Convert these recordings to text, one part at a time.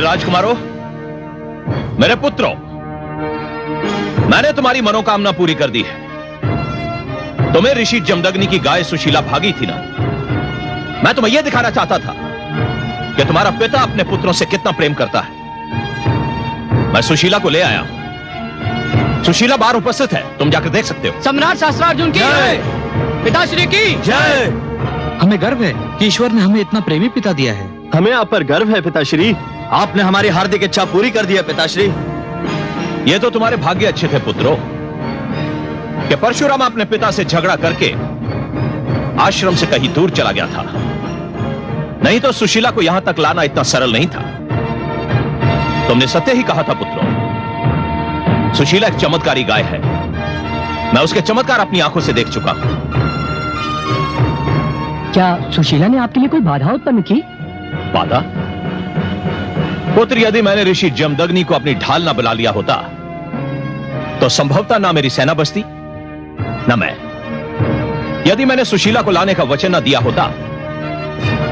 राजकुमारों, मेरे पुत्रों, मैंने तुम्हारी मनोकामना पूरी कर दी है। तुम्हें ऋषि जमदग्नि की गाय सुशीला भागी थी ना? मैं तुम्हें यह दिखाना चाहता था कि तुम्हारा पिता अपने पुत्रों से कितना प्रेम करता है। मैं सुशीला को ले आया हूं। सुशीला बाहर उपस्थित है, तुम जाकर देख सकते हो। सम्राट शास्त्रार्जुन की जय, पिताश्री की जय। हमें गर्व है कि ईश्वर ने हमें इतना प्रेमी पिता दिया है। हमें आप पर गर्व है पिताश्री। आपने हमारी हार्दिक इच्छा पूरी कर दी है पिताश्री। ये तो तुम्हारे भाग्य अच्छे थे पुत्रों कि परशुराम अपने पिता से झगड़ा करके आश्रम से कहीं दूर चला गया था। नहीं तो सुशीला को यहां तक लाना इतना सरल नहीं था। तुमने सत्य ही कहा था पुत्रों। सुशीला एक चमत्कारी गाय है। मैं उसके चमत्कार अपनी आंखों से देख चुका हूं। क्या सुशीला ने आपके लिए कोई बाधा उत्पन्न की? बाधा? पुत्र, यदि मैंने ऋषि जमदग्नि को अपनी ढाल ना बना लिया होता तो संभवतः ना मेरी सेना बचती ना मैं। यदि मैंने सुशीला को लाने का वचन ना दिया होता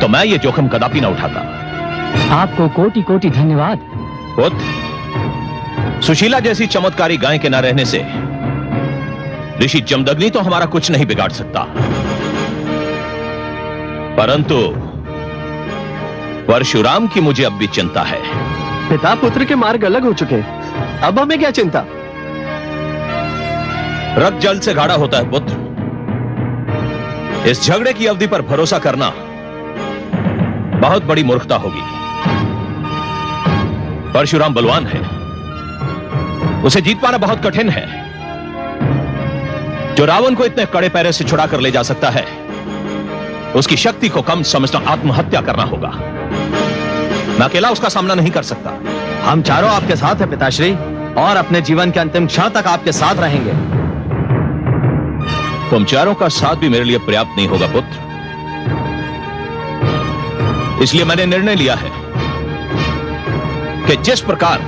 तो मैं ये जोखिम कदापि ना उठाता। आपको कोटि कोटि धन्यवाद। पुत्र, सुशीला जैसी चमत्कारी गाय के ना रहने से ऋषि जमदग्नि तो हमारा कुछ नहीं बिगाड़ सकता, परंतु परशुराम की मुझे अब भी चिंता है। पिता पुत्र के मार्ग अलग हो चुके हैं, अब हमें क्या चिंता? रक्त जल से गाढ़ा होता है पुत्र। इस झगड़े की अवधि पर भरोसा करना बहुत बड़ी मूर्खता होगी। परशुराम बलवान है, उसे जीत पाना बहुत कठिन है। जो रावण को इतने कड़े पैरे से छुड़ा कर ले जा सकता है, उसकी शक्ति को कम समझना आत्महत्या करना होगा। मैं अकेला उसका सामना नहीं कर सकता। हम चारों आपके साथ हैं पिताश्री, और अपने जीवन के अंतिम क्षण तक आपके साथ रहेंगे। तुम चारों का साथ भी मेरे लिए पर्याप्त नहीं होगा पुत्र। इसलिए मैंने निर्णय लिया है कि जिस प्रकार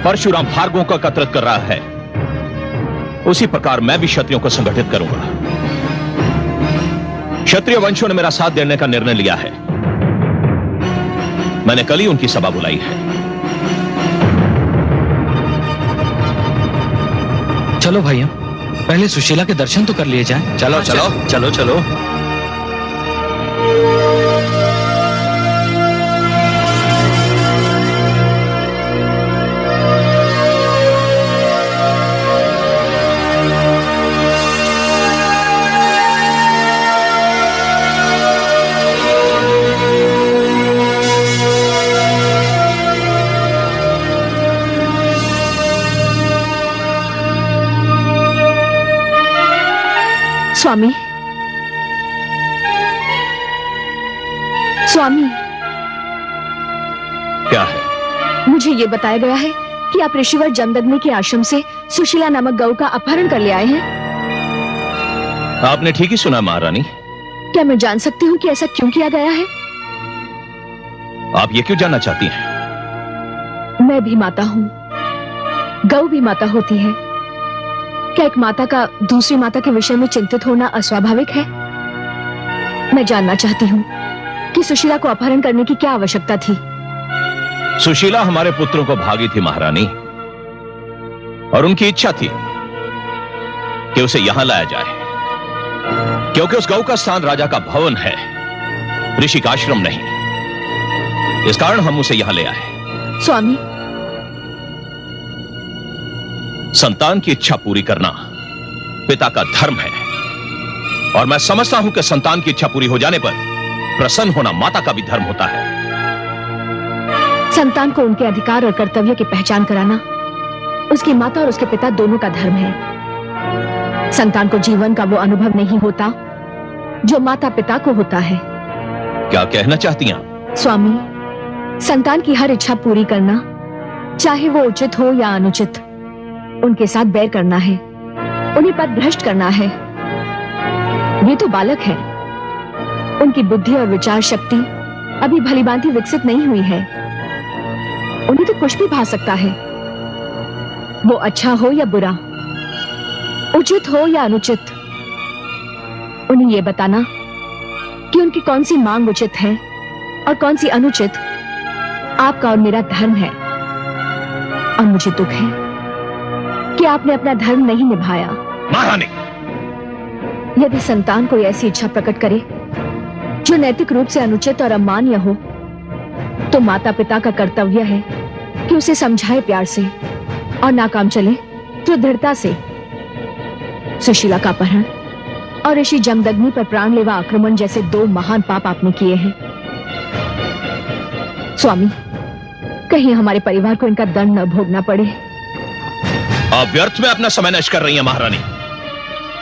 परशुराम भार्गवों को एकत्रित कर रहा है, उसी प्रकार मैं भी क्षत्रियों को संगठित करूंगा। क्षत्रिय वंशों ने मेरा साथ देने का निर्णय लिया है। मैंने कल ही उनकी सभा बुलाई है। चलो भाइयों, पहले सुशीला के दर्शन तो कर लिए जाएं। चलो चलो चलो चलो। स्वामी, स्वामी, क्या है? मुझे ये बताया गया है कि आप ऋषिवर जमदग्नि के आश्रम से सुशीला नामक गौ का अपहरण कर ले आए हैं। आपने ठीक ही सुना महारानी। क्या मैं जान सकती हूँ कि ऐसा क्यों किया गया है? आप ये क्यों जानना चाहती हैं? मैं भी माता हूँ, गौ भी माता होती है। क्या एक माता का दूसरी माता के विषय में चिंतित होना अस्वाभाविक है? मैं जानना चाहती हूँ कि सुशीला को अपहरण करने की क्या आवश्यकता थी? सुशीला हमारे पुत्रों को भागी थी महारानी, और उनकी इच्छा थी कि उसे यहां लाया जाए, क्योंकि उस गौ का स्थान राजा का भवन है, ऋषि का आश्रम नहीं। इस कारण हम उसे यहां ले आए। स्वामी, संतान की इच्छा पूरी करना पिता का धर्म है, और मैं समझता हूं कि संतान की इच्छा पूरी हो जाने पर प्रसन्न होना माता का भी धर्म होता है। संतान को उनके अधिकार और कर्तव्य की पहचान कराना उसकी माता और उसके पिता दोनों का धर्म है। संतान को जीवन का वो अनुभव नहीं होता जो माता पिता को होता है। क्या कहना चाहती हैं? स्वामी, संतान की हर इच्छा पूरी करना, चाहे वो उचित हो या अनुचित, उनके साथ बैर करना है, उन्हें पथ भ्रष्ट करना है। वे तो बालक हैं, उनकी बुद्धि और विचार शक्ति अभी भलीभांति विकसित नहीं हुई है। उन्हें तो कुछ भी भा सकता है, वो अच्छा हो या बुरा, उचित हो या अनुचित। उन्हें यह बताना कि उनकी कौन सी मांग उचित है और कौन सी अनुचित आपका और मेरा धर्म है। और मुझे दुख है कि आपने अपना धर्म नहीं निभाया। महारानी, यदि संतान कोई ऐसी इच्छा प्रकट करे जो नैतिक रूप से अनुचित और अमान्य हो, तो माता पिता का कर्तव्य है कि उसे समझाए प्यार से, और नाकाम चले तो दृढ़ता से। सुशीला का अपहरण और ऋषि जमदग्नि पर प्राणलेवा आक्रमण जैसे 2 महान पाप आपने किए हैं। स्वामी, कहीं हमारे परिवार को इनका दंड न भोगना पड़े। आप व्यर्थ में अपना समय नष्ट कर रही हैं महारानी।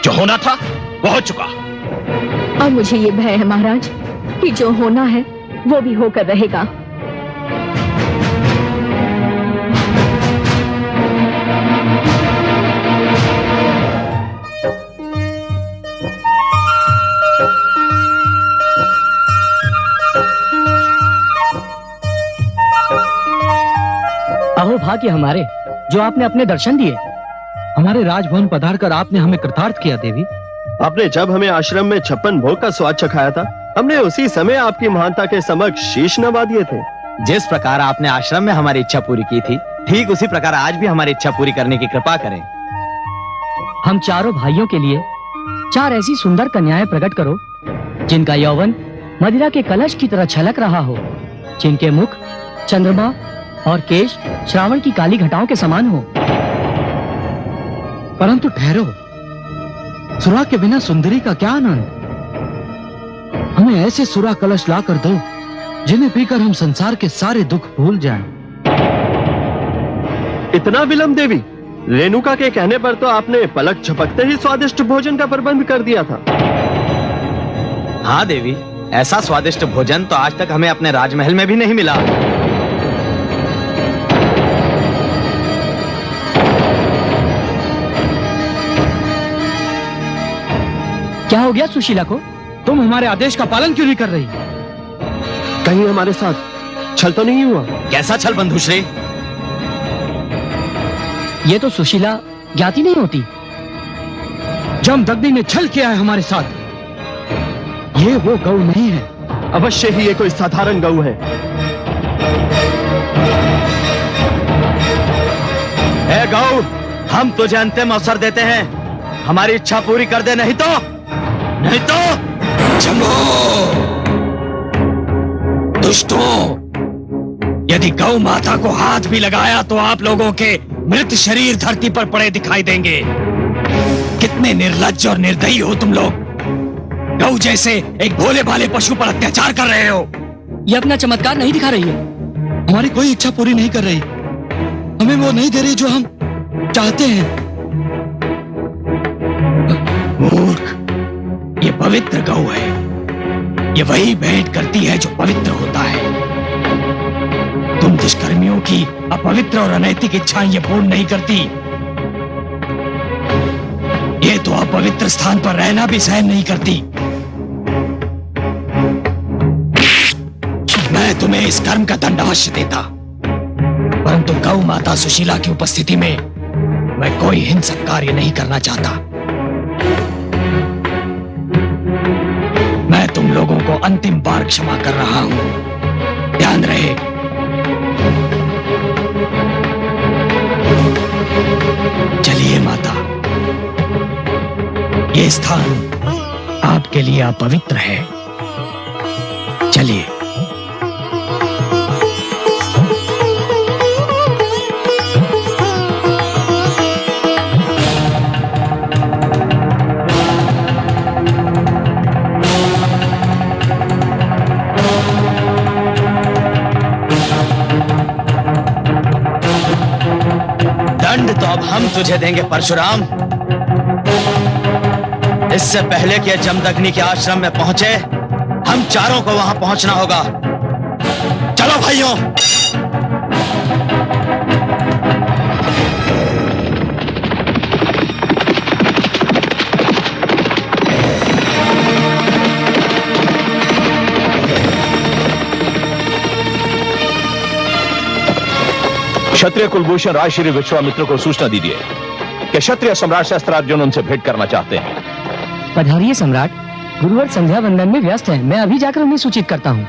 जो होना था वो हो चुका। और मुझे ये भय है महाराज कि जो होना है वो भी होकर रहेगा। अहो भाग्य हमारे, जो आपने अपने दर्शन दिए। हमारे राजभवन पधार कर आपने हमें कृतार्थ किया देवी। आपने जब हमें आश्रम में 56 भोग का स्वाद चखाया था, हमने उसी समय आपकी महानता के समक्ष शीश नवा दिए थे। जिस प्रकार आपने आश्रम में हमारी इच्छा पूरी की थी, ठीक उसी प्रकार आज भी हमारी इच्छा पूरी करने की कृपा करें। हम चारों भाइयों के लिए 4 ऐसी सुंदर कन्याएं प्रकट करो जिनका यौवन मदिरा के कलश की तरह छलक रहा हो, जिनके मुख चंद्रमा और केश श्रावण की काली घटाओं के समान हो। परंतु ठहरो, सुरा के बिना सुंदरी का क्या आनंद। हमें ऐसे सुरा कलश ला कर दो जिन्हें पीकर हम संसार के सारे दुख भूल जाएं। इतना विलंब देवी? रेणुका के कहने पर तो आपने पलक झपकते ही स्वादिष्ट भोजन का प्रबंध कर दिया था। हाँ देवी, ऐसा स्वादिष्ट भोजन तो आज तक हमें अपने राजमहल में भी नहीं मिला। क्या हो गया सुशीला को? तुम हमारे आदेश का पालन क्यों नहीं कर रही? कहीं हमारे साथ छल तो नहीं हुआ? कैसा छल बंधुश्री? ये तो सुशीला ज्ञाति नहीं होती। जमदग्नि ने छल किया है हमारे साथ। ये वो गौ नहीं है। अवश्य ही ये कोई साधारण गऊ है। ए गौ, हम तुझे अंतिम अवसर देते हैं, हमारी इच्छा पूरी कर दे, नहीं तो दुष्टों, यदि गौ माता को हाथ भी लगाया तो आप लोगों के मृत शरीर धरती पर पड़े दिखाई देंगे। कितने निर्लज्ज और निर्दयी हो तुम लोग। गौ जैसे एक भोले भाले पशु पर अत्याचार कर रहे हो। ये अपना चमत्कार नहीं दिखा रही है। हमारी कोई इच्छा पूरी नहीं कर रही। हमें वो नहीं दे रही जो हम चाहते हैं। मूर्ख, ये पवित्र गौ है। ये वही भेंट करती है जो पवित्र होता है। तुम दुष्कर्मियों की अपवित्र और अनैतिक इच्छाएं ये पूर्ण नहीं करती। ये तो अपवित्र स्थान पर रहना भी सहन नहीं करती। मैं तुम्हें इस कर्म का दंड अवश्य देता, परंतु गौ माता सुशीला की उपस्थिति में मैं कोई हिंसक कार्य नहीं करना चाहता। मैं तुम लोगों को अंतिम बार क्षमा कर रहा हूं, ध्यान रहे। चलिए माता, ये स्थान आपके लिए अपवित्र है। चलिए। दंड तो अब हम तुझे देंगे परशुराम। इससे पहले कि जमदग्नि के आश्रम में पहुंचे, हम चारों को वहां पहुंचना होगा। चलो भाइयों। क्षत्रिय कुलभूषण राजश्री विश्वामित्र को सूचना दीजिए कि क्षत्रिय सम्राट शस्त्रार्जुन उनसे भेंट करना चाहते हैं। पधारिए सम्राट। गुरुवर संध्या वंदन में व्यस्त हैं। मैं अभी जाकर उन्हें सूचित करता हूँ।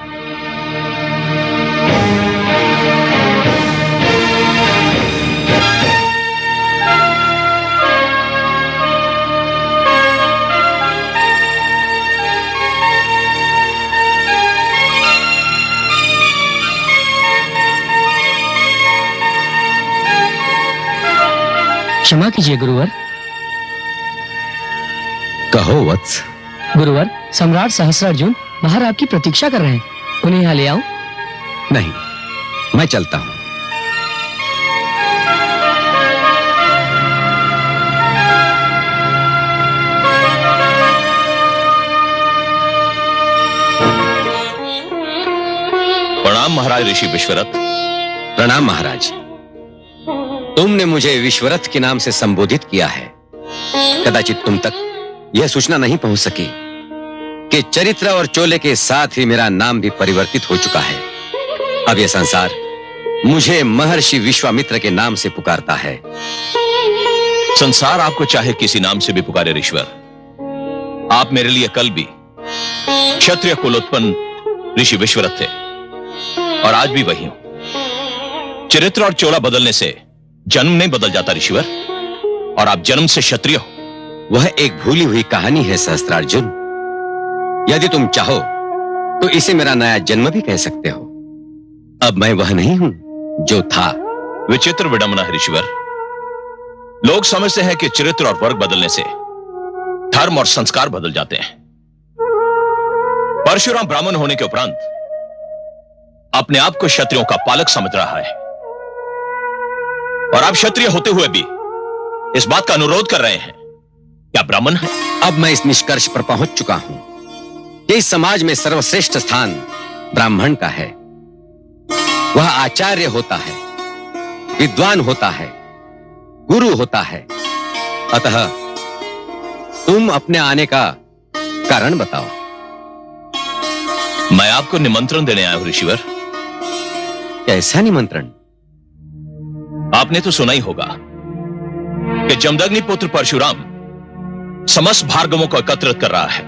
क्षमा कीजिए गुरुवर। कहो वत्स। गुरुवर, सम्राट सहस्त्रार्जुन बाहर आपकी प्रतीक्षा कर रहे हैं। उन्हें यहाँ ले आऊं? नहीं, मैं चलता हूं। प्रणाम महाराज ऋषि विश्वरथ। प्रणाम महाराज। तुमने मुझे विश्वरथ के नाम से संबोधित किया है। कदाचित तुम तक यह सूचना नहीं पहुंच सकी कि चरित्र और चोले के साथ ही मेरा नाम भी परिवर्तित हो चुका है। अब यह संसार मुझे महर्षि विश्वामित्र के नाम से पुकारता है। संसार आपको चाहे किसी नाम से भी पुकारे ऋषिवर, आप मेरे लिए कल भी क्षत्रिय कुलोत्पन्न ऋषि विश्वरथ थे और आज भी वही हूं। चरित्र और चोला बदलने से जन्म नहीं बदल जाता ऋषिवर, और आप जन्म से क्षत्रिय हो। वह एक भूली हुई कहानी है सहस्त्रार्जुन। यदि तुम चाहो तो इसे मेरा नया जन्म भी कह सकते हो। अब मैं वह नहीं हूं जो था। विचित्र विडंबना है ऋषिवर। लोग समझते हैं कि चरित्र और वर्ग बदलने से धर्म और संस्कार बदल जाते हैं। परशुराम ब्राह्मण होने के उपरांत अपने आप को क्षत्रियों का पालक समझ रहा है, और आप क्षत्रिय होते हुए भी इस बात का अनुरोध कर रहे हैं क्या ब्राह्मण है? अब मैं इस निष्कर्ष पर पहुंच चुका हूं कि इस समाज में सर्वश्रेष्ठ स्थान ब्राह्मण का है। वह आचार्य होता है, विद्वान होता है, गुरु होता है। अतः तुम अपने आने का कारण बताओ। मैं आपको निमंत्रण देने आया हूं ऋषिवर। कैसा निमंत्रण? आपने तो सुना ही होगा कि जमदग्नि पुत्र परशुराम समस्त भार्गवों को एकत्रित कर रहा है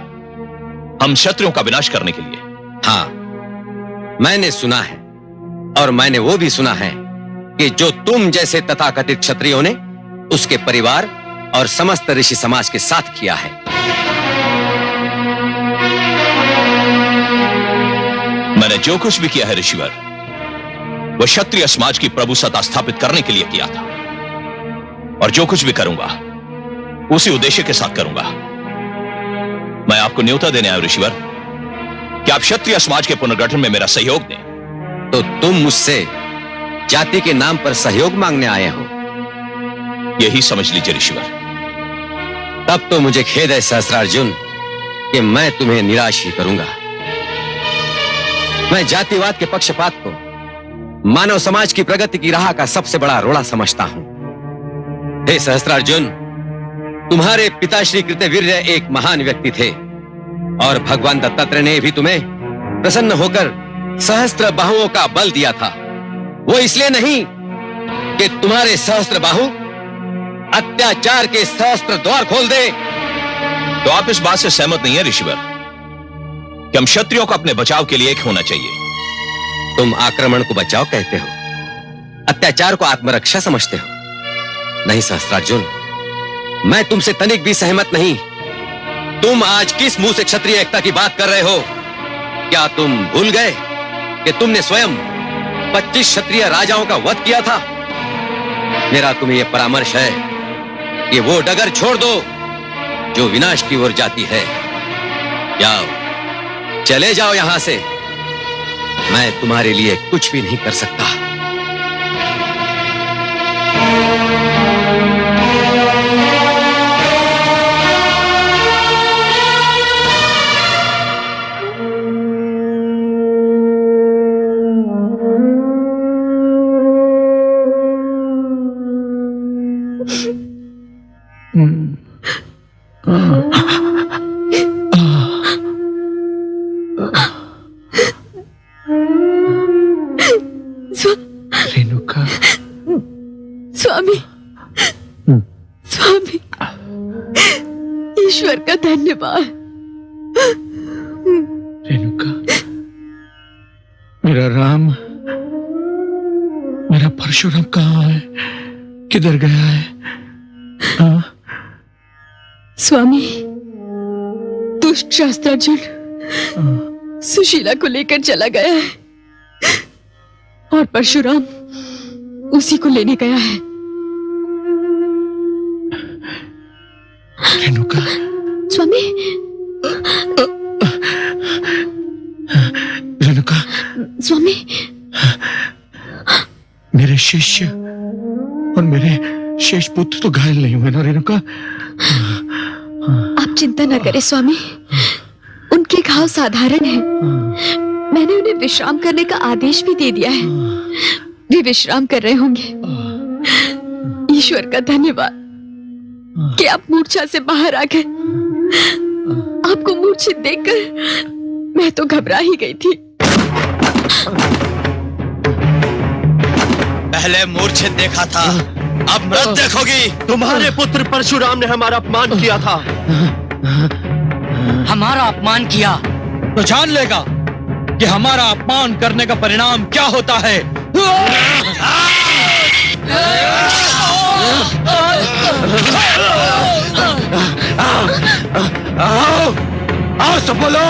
हम क्षत्रियों का विनाश करने के लिए। हाँ, मैंने सुना है, और मैंने वो भी सुना है कि जो तुम जैसे तथाकथित क्षत्रियों ने उसके परिवार और समस्त ऋषि समाज के साथ किया है। मैंने जो कुछ भी किया है ऋषिवर, वह क्षत्रिय समाज की प्रभुसत्ता स्थापित करने के लिए किया था, और जो कुछ भी करूंगा उसी उद्देश्य के साथ करूंगा। मैं आपको न्योता देने आया ऋषिवर कि आप क्षत्रिय समाज के पुनर्गठन में मेरा सहयोग दें। तो तुम मुझसे जाति के नाम पर सहयोग मांगने आए हो? यही समझ लीजिए ऋषिवर। तब तो मुझे खेद है सहस्त्रार्जुन कि मैं तुम्हें निराश ही करूंगा। मैं जातिवाद के पक्षपात को मानव समाज की प्रगति की राह का सबसे बड़ा रोड़ा समझता हूं। हे सहस्त्रार्जुन, तुम्हारे पिता श्री कृतवीर्य एक महान व्यक्ति थे, और भगवान दत्तात्रेय ने भी तुम्हें प्रसन्न होकर सहस्त्र बाहुओं का बल दिया था। वो इसलिए नहीं कि तुम्हारे सहस्त्र बाहु अत्याचार के सहस्त्र द्वार खोल दे। तो आप इस बात से सहमत नहीं है ऋषिवर कि हम क्षत्रियों को अपने बचाव के लिए एक होना चाहिए? तुम आक्रमण को बचाव कहते हो, अत्याचार को आत्मरक्षा समझते हो। नहीं सहस्त्रार्जुन, मैं तुमसे तनिक भी सहमत नहीं। तुम आज किस मुंह से क्षत्रिय एकता की बात कर रहे हो? क्या तुम भूल गए कि तुमने स्वयं 25 क्षत्रिय राजाओं का वध किया था? मेरा तुम्हें यह परामर्श है कि वो डगर छोड़ दो जो विनाश की ओर जाती है। जाओ, चले जाओ यहां से। मैं तुम्हारे लिए कुछ भी नहीं कर सकता। रेणुका, स्वामी, स्वामी, ईश्वर का धन्यवाद। रेणुका, मेरा राम, मेरा परशुराम कहाँ है? किधर गया है? हाँ? स्वामी, दुष्ट शास्त्रार्जुन सुशीला को लेकर चला गया है और परशुराम उसी को लेने गया है। रेणुका, स्वामी, रेणुका, स्वामी, मेरे शिष्य और मेरे शेष पुत्र तो घायल नहीं हुए ना रेणुका? आप चिंता न करें स्वामी, उनके घाव साधारण हैं। मैंने उन्हें विश्राम करने का आदेश भी दे दिया है। वे विश्राम कर रहे होंगे। ईश्वर का धन्यवाद कि आप मूर्छा से बाहर आ गए। आपको मूर्छित देखकर मैं तो घबरा ही गई थी। पहले मूर्छित देखा था, अब मृत देखोगी। तुम्हारे पुत्र परशुराम ने हमारा अपमान किया था। हमारा अपमान किया तो जान लेगा कि हमारा अपमान करने का परिणाम क्या होता है। आओ, आओ सब बोलो।